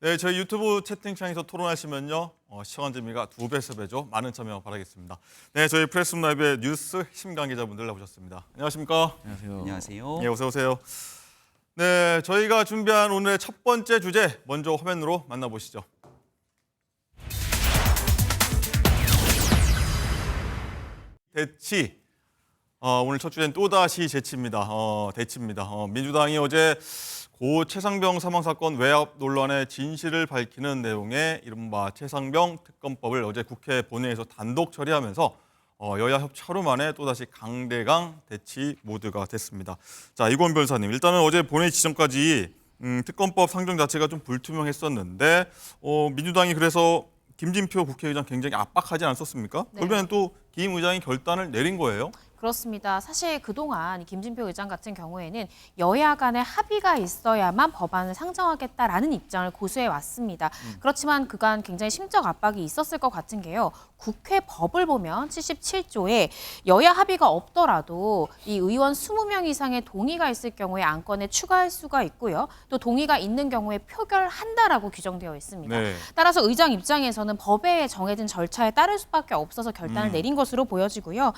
네, 저희 유튜브 채팅창에서 토론하시면요. 시청한 재미가 2배, 3배죠. 많은 참여 바라겠습니다. 네, 저희 프레스룸 라이브의 뉴스 핵심 관계자분들 나오셨습니다. 안녕하십니까? 안녕하세요. 안녕하세요. 네, 어서 오세요. 네, 저희가 준비한 오늘의 첫 번째 주제 먼저 화면으로 만나보시죠. 대치. 오늘 첫 주제는 또다시 재치입니다. 대치입니다. 민주당이 어제 고 최상병 사망 사건 외압 논란의 진실을 밝히는 내용의 이른바 최상병 특검법을 어제 국회 본회의에서 단독 처리하면서 여야 협치 하루 만에 또다시 강대강 대치 모드가 됐습니다. 자, 이건 변호사님, 일단은 어제 본회의 지점까지 특검법 상정 자체가 좀 불투명했었는데 민주당이 그래서 김진표 국회의장 굉장히 압박하지 않았었습니까? 네. 결국에는 또 김 의장이 결단을 내린 거예요. 그렇습니다. 사실 그동안 김진표 의장 같은 경우에는 여야 간의 합의가 있어야만 법안을 상정하겠다라는 입장을 고수해 왔습니다. 그렇지만 그간 굉장히 심적 압박이 있었을 것 같은 게요. 국회 법을 보면 77조에 여야 합의가 없더라도 이 의원 20명 이상의 동의가 있을 경우에 안건에 추가할 수가 있고요. 또 동의가 있는 경우에 표결한다라고 규정되어 있습니다. 네. 따라서 의장 입장에서는 법에 정해진 절차에 따를 수밖에 없어서 결단을 내린 것으로 보여지고요.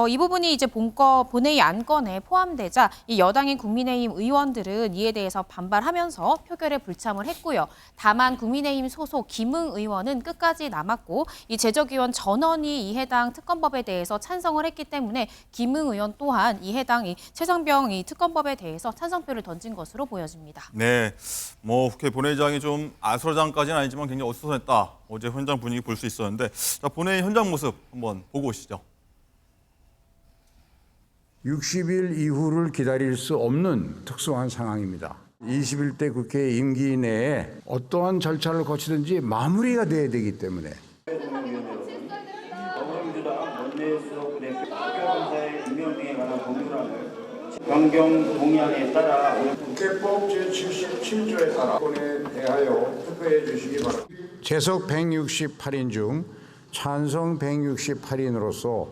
이 부분이 이제 본회의 안건에 포함되자 이 여당인 국민의힘 의원들은 이에 대해서 반발하면서 표결에 불참을 했고요. 다만 국민의힘 소속 김웅 의원은 끝까지 남았고 이 재적의원 전원이 이 해당 특검법에 대해서 찬성을 했기 때문에 김웅 의원 또한 이 해당 이 최상병 이 특검법에 대해서 찬성표를 던진 것으로 보여집니다. 네, 국회 본회의장이 좀 아수라장까지는 아니지만 굉장히 어수선했다. 어제 현장 분위기 볼 수 있었는데, 자, 본회의 현장 모습 한번 보고 오시죠. 60일 이후를 기다릴 수 없는 특수한 상황입니다. 21대 국회 임기 내에 어떠한 절차를 거치든지 마무리가 돼야 되기 때문에 더불어민주당 원내수석부대 특별검사의 임명 등에 관한 법률안을 변경 동의안에 따라 국회법 제77조에 따라 권에 대하여 투표해 주시기 바랍니다. 재석 168인 중 찬성 168인으로서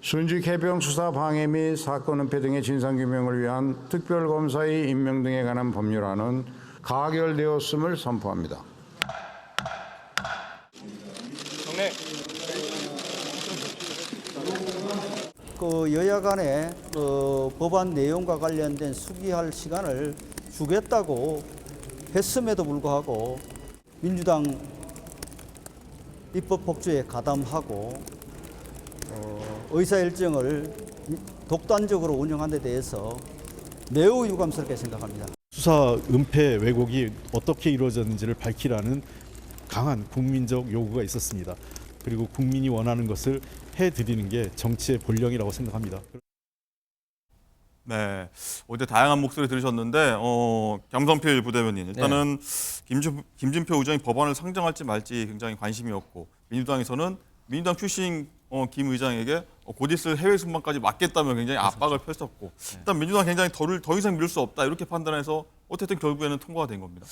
순직 해병 수사 방해 및 사건 은폐 등의 진상규명을 위한 특별검사의 임명 등에 관한 법률안은 가결되었음을 선포합니다. 여야 간에 법안 내용과 관련된 수기할 시간을 주겠다고 했음에도 불구하고 민주당 입법 폭주에 가담하고 의사 일정을 독단적으로 운영한 데 대해서 매우 유감스럽게 생각합니다. 수사 은폐 왜곡이 어떻게 이루어졌는지를 밝히라는 강한 국민적 요구가 있었습니다. 그리고 국민이 원하는 것을 해드리는 게 정치의 본령이라고 생각합니다. 네, 어제 다양한 목소리 들으셨는데 김성필 부대변인, 일단은 김진표 의장이 법안을 상정할지 말지 굉장히 관심이었고, 민주당에서는 민주당 출신 김 의장에게 곧 있을 해외 순방까지 맡겠다며 굉장히 압박을 펼쳤고, 일단 민주당 굉장히 더 이상 미룰 수 없다 이렇게 판단해서 어쨌든 결국에는 통과가 된 겁니다.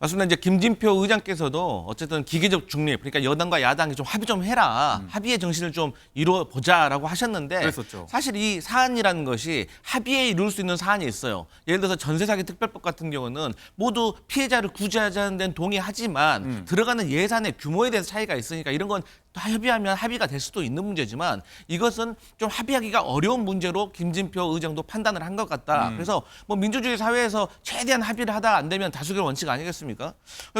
맞습니다. 이제 김진표 의장께서도 어쨌든 기계적 중립, 그러니까 여당과 야당이 좀 합의 좀 해라, 합의의 정신을 좀 이루어 보자라고 하셨는데, 그랬었죠. 사실 이 사안이라는 것이 합의에 이룰 수 있는 사안이 있어요. 예를 들어서 전세 사기 특별법 같은 경우는 모두 피해자를 구제하자는 데는 동의하지만 들어가는 예산의 규모에 대해서 차이가 있으니까 이런 건 다 협의하면 합의가 될 수도 있는 문제지만 이것은 좀 합의하기가 어려운 문제로 김진표 의장도 판단을 한 것 같다. 그래서 뭐 민주주의 사회에서 최대한 합의를 하다 안 되면 다수결 원칙 아니겠습니까?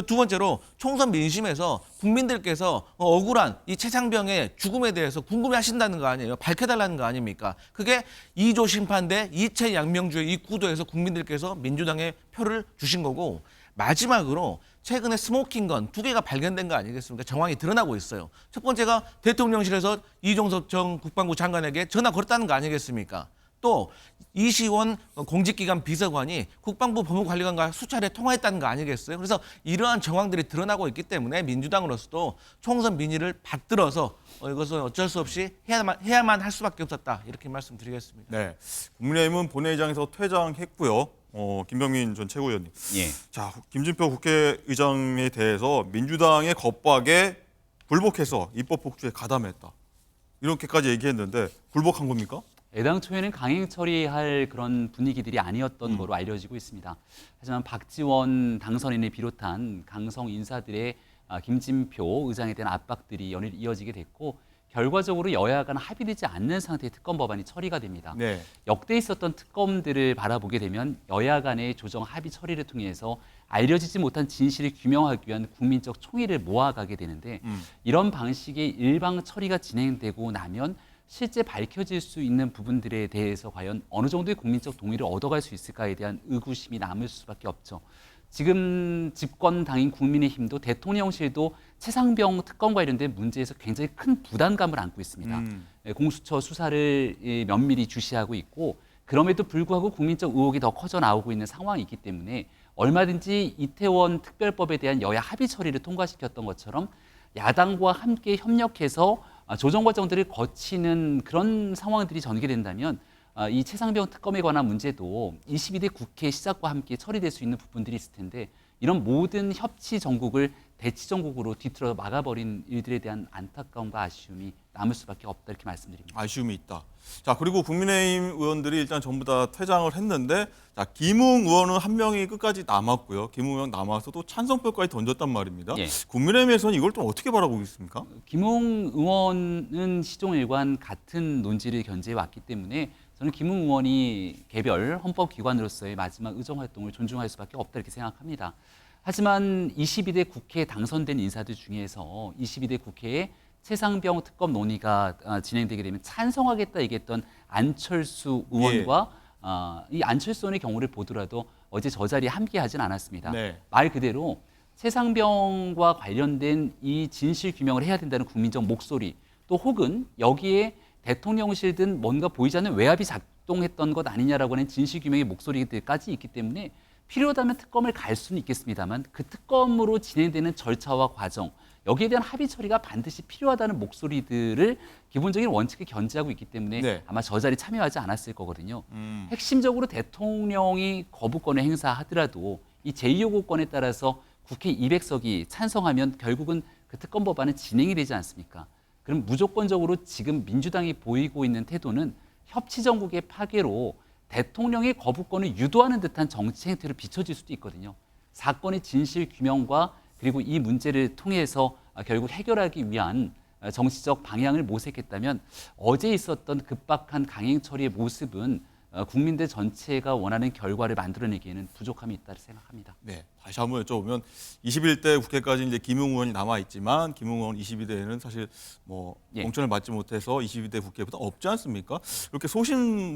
두 번째로 총선 민심에서 국민들께서 억울한 이 최상병의 죽음에 대해서 궁금해하신다는 거 아니에요? 밝혀달라는 거 아닙니까? 그게 2조 심판대 이채 양명주의 이 구도에서 국민들께서 민주당에 표를 주신 거고, 마지막으로 최근에 스모킹건 2개가 발견된 거 아니겠습니까? 정황이 드러나고 있어요. 첫 번째가 대통령실에서 이종섭 전 국방부 장관에게 전화 걸었다는 거 아니겠습니까? 또 이시원 공직기관 비서관이 국방부 법무관리관과 수차례 통화했다는 거 아니겠어요? 그래서 이러한 정황들이 드러나고 있기 때문에 민주당으로서도 총선 민의를 받들어서 이것은 어쩔 수 없이 해야만 할 수밖에 없었다, 이렇게 말씀드리겠습니다. 네, 국민의힘은 본회의장에서 퇴장했고요. 김병민 전 최고위원님. 예. 자, 김진표 국회의장에 대해서 민주당의 겁박에 굴복해서 입법 폭주에 가담했다, 이렇게까지 얘기했는데 굴복한 겁니까? 애당초에는 강행 처리할 그런 분위기들이 아니었던 거로 알려지고 있습니다. 하지만 박지원 당선인을 비롯한 강성 인사들의 김진표 의장에 대한 압박들이 연일 이어지게 됐고 결과적으로 여야 간 합의되지 않는 상태의 특검 법안이 처리가 됩니다. 네. 역대 있었던 특검들을 바라보게 되면 여야 간의 조정 합의 처리를 통해서 알려지지 못한 진실을 규명하기 위한 국민적 총의를 모아가게 되는데 이런 방식의 일방 처리가 진행되고 나면 실제 밝혀질 수 있는 부분들에 대해서 과연 어느 정도의 국민적 동의를 얻어갈 수 있을까에 대한 의구심이 남을 수밖에 없죠. 지금 집권당인 국민의힘도 대통령실도 최상병 특검 관련된 문제에서 굉장히 큰 부담감을 안고 있습니다. 공수처 수사를 면밀히 주시하고 있고 그럼에도 불구하고 국민적 의혹이 더 커져 나오고 있는 상황이 있기 때문에 얼마든지 이태원 특별법에 대한 여야 합의 처리를 통과시켰던 것처럼 야당과 함께 협력해서 조정 과정들을 거치는 그런 상황들이 전개된다면 이 최상병 특검에 관한 문제도 22대 국회 시작과 함께 처리될 수 있는 부분들이 있을 텐데 이런 모든 협치 정국을 대치 정국으로 뒤틀어 막아버린 일들에 대한 안타까움과 아쉬움이 남을 수밖에 없다 이렇게 말씀드립니다. 아쉬움이 있다. 자, 그리고 국민의힘 의원들이 일단 전부 다 퇴장을 했는데 자, 김웅 의원은 한 명이 끝까지 남았고요. 김웅 의원 남아서도 찬성표까지 던졌단 말입니다. 예. 국민의힘에서는 이걸 좀 어떻게 바라보고 있습니까? 김웅 의원은 시종일관 같은 논지를 견제해 왔기 때문에 저는 김웅 의원이 개별 헌법기관으로서의 마지막 의정활동을 존중할 수밖에 없다 이렇게 생각합니다. 하지만 22대 국회에 당선된 인사들 중에서 22대 국회에 최상병 특검 논의가 진행되게 되면 찬성하겠다 얘기했던 안철수 의원과 이 안철수 의원의 경우를 보더라도 어제 저 자리에 함께하진 않았습니다. 네. 말 그대로 최상병과 관련된 이 진실 규명을 해야 된다는 국민적 목소리 또 혹은 여기에 대통령실 등 뭔가 보이지 않는 외압이 작동했던 것 아니냐라고 하는 진실 규명의 목소리들까지 있기 때문에 필요하다면 특검을 갈 수는 있겠습니다만 그 특검으로 진행되는 절차와 과정 여기에 대한 합의 처리가 반드시 필요하다는 목소리들을 기본적인 원칙에 견지하고 있기 때문에 네. 아마 저 자리에 참여하지 않았을 거거든요. 핵심적으로 대통령이 거부권을 행사하더라도 이 제2요구권에 따라서 국회 200석이 찬성하면 결국은 그 특검 법안은 진행이 되지 않습니까? 그럼 무조건적으로 지금 민주당이 보이고 있는 태도는 협치 정국의 파괴로 대통령의 거부권을 유도하는 듯한 정치 행태로 비춰질 수도 있거든요. 사건의 진실 규명과 그리고 이 문제를 통해서 결국 해결하기 위한 정치적 방향을 모색했다면 어제 있었던 급박한 강행 처리의 모습은 국민들 전체가 원하는 결과를 만들어내기에는 부족함이 있다고 생각합니다. 네, 다시 한번 여쭤보면 21대 국회까지 이제 김웅 의원이 남아 있지만 김웅 의원 22대에는 사실 뭐 공천을 받지 못해서 22대 국회보다 없지 않습니까? 이렇게 소신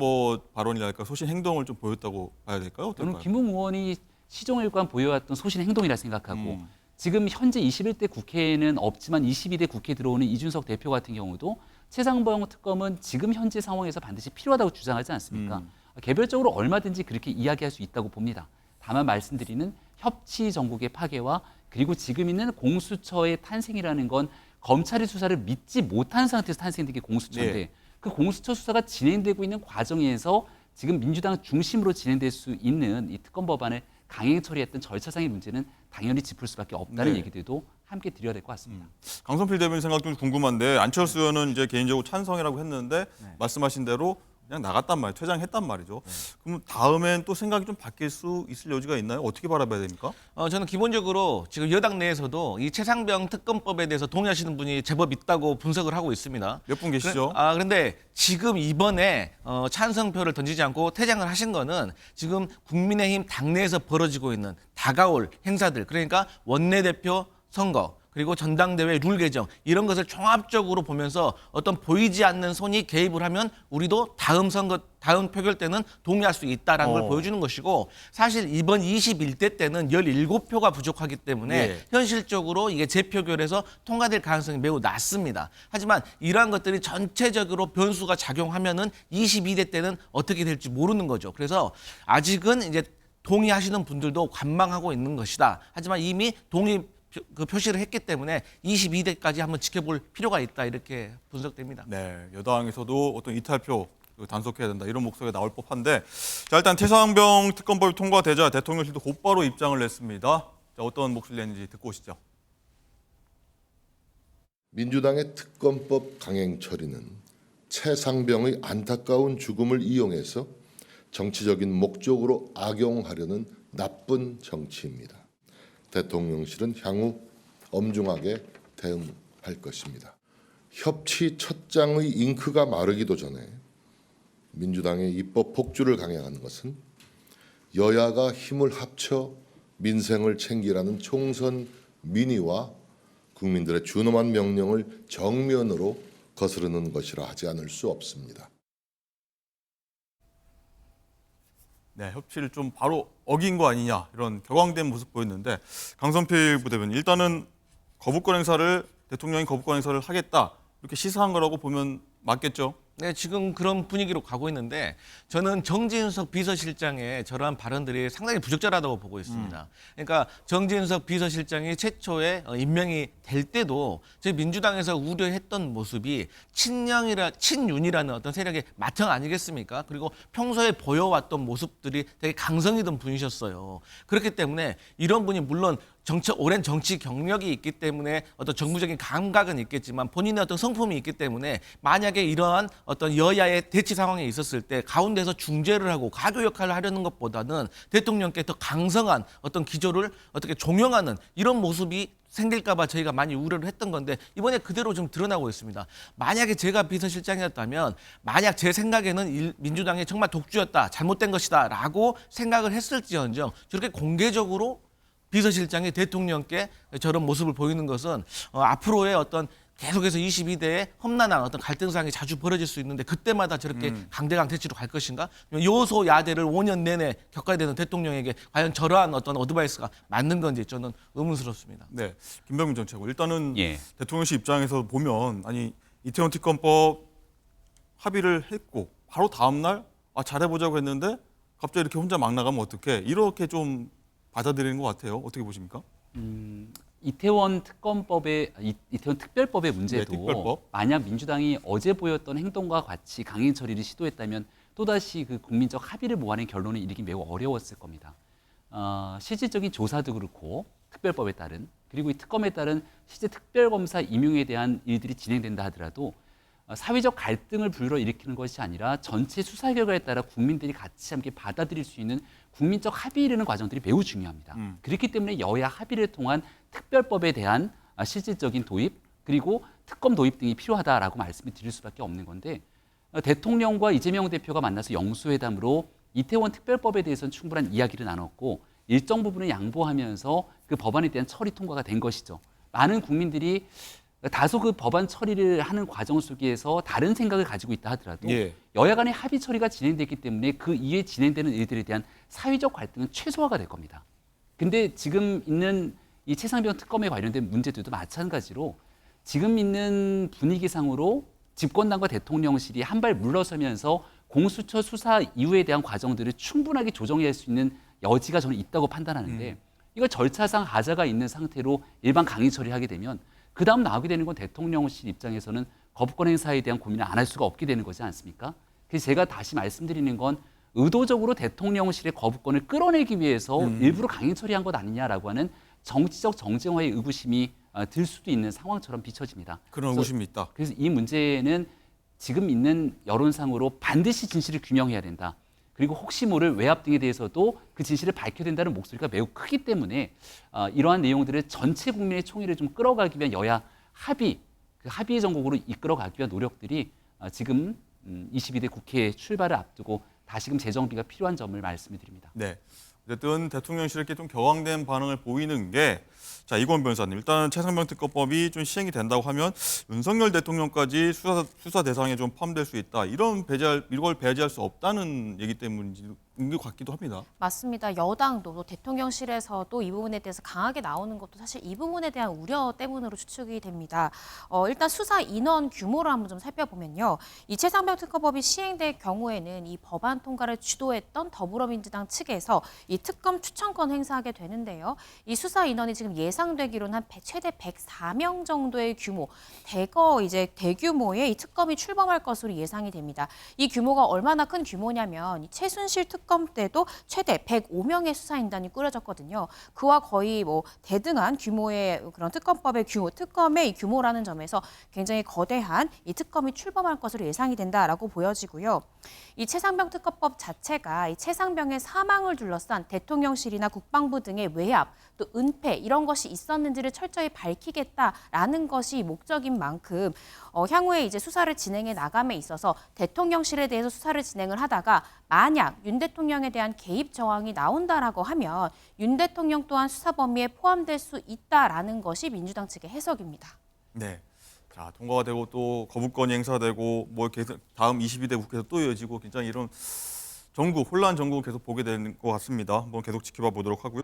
발언이랄까 소신 행동을 좀 보였다고 봐야 될까요? 어떨까요? 저는 김웅 의원이 시종일관 보여왔던 소신 행동이라 생각하고 지금 현재 21대 국회에는 없지만 22대 국회에 들어오는 이준석 대표 같은 경우도 최상병 특검은 지금 현재 상황에서 반드시 필요하다고 주장하지 않습니까? 개별적으로 얼마든지 그렇게 이야기할 수 있다고 봅니다. 다만 말씀드리는 협치 정국의 파괴와 그리고 지금 있는 공수처의 탄생이라는 건 검찰의 수사를 믿지 못한 상태에서 탄생된 게 공수처인데 네. 그 공수처 수사가 진행되고 있는 과정에서 지금 민주당 중심으로 진행될 수 있는 이 특검 법안을 강행 처리했던 절차상의 문제는 당연히 짚을 수밖에 없다는 네. 얘기들도 함께 드려야 될 것 같습니다. 강성필 대변인 생각 좀 궁금한데 안철수 의원은 이제 개인적으로 찬성이라고 했는데 말씀하신 대로 그냥 나갔단 말이에요. 퇴장했단 말이죠. 그럼 다음엔 또 생각이 좀 바뀔 수 있을 여지가 있나요? 어떻게 바라봐야 됩니까? 저는 기본적으로 지금 여당 내에서도 이 최상병 특검법에 대해서 동의하시는 분이 제법 있다고 분석을 하고 있습니다. 몇 분 계시죠? 그런데 지금 이번에 찬성표를 던지지 않고 퇴장을 하신 거는 지금 국민의힘 당내에서 벌어지고 있는 다가올 행사들, 그러니까 원내대표 선거, 그리고 전당대회 룰 개정 이런 것을 종합적으로 보면서 어떤 보이지 않는 손이 개입을 하면 우리도 다음 선거, 다음 표결 때는 동의할 수 있다라는 걸 보여주는 것이고 사실 이번 21대 때는 17표가 부족하기 때문에 네. 현실적으로 이게 재표결에서 통과될 가능성이 매우 낮습니다. 하지만 이러한 것들이 전체적으로 변수가 작용하면은 22대 때는 어떻게 될지 모르는 거죠. 그래서 아직은 이제 동의하시는 분들도 관망하고 있는 것이다. 하지만 이미 표시를 했기 때문에 22대까지 한번 지켜볼 필요가 있다 이렇게 분석됩니다. 네, 여당에서도 어떤 이탈표 단속해야 된다 이런 목소리가 나올 법한데 자 일단 최상병 특검법이 통과되자 대통령실도 곧바로 입장을 냈습니다. 자, 어떤 목소리 냈는지 듣고 오시죠. 민주당의 특검법 강행 처리는 최상병의 안타까운 죽음을 이용해서 정치적인 목적으로 악용하려는 나쁜 정치입니다. 대통령실은 향후 엄중하게 대응할 것입니다. 협치 첫 장의 잉크가 마르기도 전에 민주당의 입법 폭주를 강행하는 것은 여야가 힘을 합쳐 민생을 챙기라는 총선 민의와 국민들의 준엄한 명령을 정면으로 거스르는 것이라 하지 않을 수 없습니다. 네, 협치를 좀 바로 어긴 거 아니냐 이런 격앙된 모습 보였는데 강선필 부대변인 일단은 대통령이 거부권 행사를 하겠다 이렇게 시사한 거라고 보면 맞겠죠? 네, 지금 그런 분위기로 가고 있는데 저는 정진석 비서실장의 저러한 발언들이 상당히 부적절하다고 보고 있습니다. 그러니까 정진석 비서실장이 최초에 임명이 될 때도 저희 민주당에서 우려했던 모습이 친윤이라는 어떤 세력의 맏형 아니겠습니까? 그리고 평소에 보여왔던 모습들이 되게 강성 있던 분이셨어요. 그렇기 때문에 이런 분이 물론 오랜 정치 경력이 있기 때문에 어떤 정부적인 감각은 있겠지만 본인의 어떤 성품이 있기 때문에 만약에 이러한 어떤 여야의 대치 상황에 있었을 때 가운데서 중재를 하고 가교 역할을 하려는 것보다는 대통령께 더 강성한 어떤 기조를 어떻게 종용하는 이런 모습이 생길까봐 저희가 많이 우려를 했던 건데 이번에 그대로 좀 드러나고 있습니다. 만약에 제가 비서실장이었다면 만약 제 생각에는 민주당이 정말 독주였다, 잘못된 것이다 라고 생각을 했을지언정 저렇게 공개적으로 비서실장이 대통령께 저런 모습을 보이는 것은 앞으로의 어떤 계속해서 22대의 험난한 어떤 갈등상이 자주 벌어질 수 있는데 그때마다 저렇게 강대강 대치로 갈 것인가? 요소 야대를 5년 내내 겪어야 되는 대통령에게 과연 저러한 어떤 어드바이스가 맞는 건지 저는 의문스럽습니다. 네, 김병민 전 최고. 일단은 예. 대통령실 입장에서 보면 아니 이태원 특검법 합의를 했고 바로 다음 날 잘해보자고 했는데 갑자기 이렇게 혼자 막 나가면 어떡해? 이렇게 좀 받아들이는 것 같아요. 어떻게 보십니까? 이태원 특별법의 문제도 네, 특별법. 만약 민주당이 어제 보였던 행동과 같이 강행 처리를 시도했다면 또다시 그 국민적 합의를 모아낸 결론을 이르기 매우 어려웠을 겁니다. 실질적인 조사도 그렇고 특별법에 따른 그리고 이 특검에 따른 실제 특별검사 임용에 대한 일들이 진행된다 하더라도 사회적 갈등을 불러일으키는 것이 아니라 전체 수사 결과에 따라 국민들이 같이 함께 받아들일 수 있는 국민적 합의에 이르는 과정들이 매우 중요합니다. 그렇기 때문에 여야 합의를 통한 특별법에 대한 실질적인 도입 그리고 특검 도입 등이 필요하다라고 말씀을 드릴 수밖에 없는 건데 대통령과 이재명 대표가 만나서 영수회담으로 이태원 특별법에 대해서는 충분한 이야기를 나눴고 일정 부분을 양보하면서 그 법안에 대한 처리 통과가 된 것이죠. 많은 국민들이 다소 그 법안 처리를 하는 과정 속에서 다른 생각을 가지고 있다 하더라도 여야 간의 합의 처리가 진행됐기 때문에 그 이후에 진행되는 일들에 대한 사회적 갈등은 최소화가 될 겁니다. 근데 지금 있는 이 최상병 특검에 관련된 문제들도 마찬가지로 지금 있는 분위기상으로 집권당과 대통령실이 한 발 물러서면서 공수처 수사 이후에 대한 과정들을 충분하게 조정할 수 있는 여지가 저는 있다고 판단하는데 이거 절차상 하자가 있는 상태로 일반 강의 처리하게 되면 그 다음 나오게 되는 건 대통령실 입장에서는 거부권 행사에 대한 고민을 안 할 수가 없게 되는 거지 않습니까? 그래서 제가 다시 말씀드리는 건 의도적으로 대통령실의 거부권을 끌어내기 위해서 일부러 강행 처리한 것 아니냐라고 하는 정치적 정쟁화의 의구심이 들 수도 있는 상황처럼 비춰집니다. 그런 의구심이 있다. 그래서 이 문제는 지금 있는 여론상으로 반드시 진실을 규명해야 된다. 그리고 혹시 모를 외압 등에 대해서도 그 진실을 밝혀야 된다는 목소리가 매우 크기 때문에 이러한 내용들을 전체 국민의 총의를 좀 끌어가기 위한 여야 합의, 그 합의의 전국으로 이끌어가기 위한 노력들이 지금 22대 국회 출발을 앞두고 다시금 재정비가 필요한 점을 말씀을 드립니다. 네. 어쨌든 대통령실에 이렇게 좀 격앙된 반응을 보이는 게 자, 이건 변호사님, 일단 최상병 특검법이 좀 시행이 된다고 하면 윤석열 대통령까지 수사 대상에 좀 포함될 수 있다. 이걸 배제할 수 없다는 얘기 때문인 것 같기도 합니다. 맞습니다. 여당도 또 대통령실에서도 이 부분에 대해서 강하게 나오는 것도 사실 이 부분에 대한 우려 때문으로 추측이 됩니다. 일단 수사 인원 규모를 한번 좀 살펴보면요. 이 최상병 특검법이 시행될 경우에는 이 법안 통과를 주도했던 더불어민주당 측에서 이 특검 추천권 행사하게 되는데요. 이 수사 인원이 지금 예상되기로는 한 최대 104명 정도의 규모, 대규모의 이 특검이 출범할 것으로 예상이 됩니다. 이 규모가 얼마나 큰 규모냐면 이 최순실 특검 특검 때도 최대 105명의 수사인단이 꾸려졌거든요. 그와 거의 뭐 대등한 규모의 그런 특검법의 규모, 특검의 이 규모라는 점에서 굉장히 거대한 이 특검이 출범할 것으로 예상이 된다라고 보여지고요. 이 최상병 특검법 자체가 이 최상병의 사망을 둘러싼 대통령실이나 국방부 등의 외압, 또 은폐 이런 것이 있었는지를 철저히 밝히겠다라는 것이 목적인 만큼 향후에 이제 수사를 진행해 나감에 있어서 대통령실에 대해서 수사를 진행을 하다가 만약 윤 대통령에 대한 개입 정황이 나온다라고 하면 윤 대통령 또한 수사 범위에 포함될 수 있다라는 것이 민주당 측의 해석입니다. 네. 자, 통과가 되고 또 거부권이 행사되고 뭐 계속 다음 22대 국회에서 또 이어지고 굉장히 이런 전국 혼란 전국 계속 보게 되는 것 같습니다. 한번 계속 지켜봐 보도록 하고요.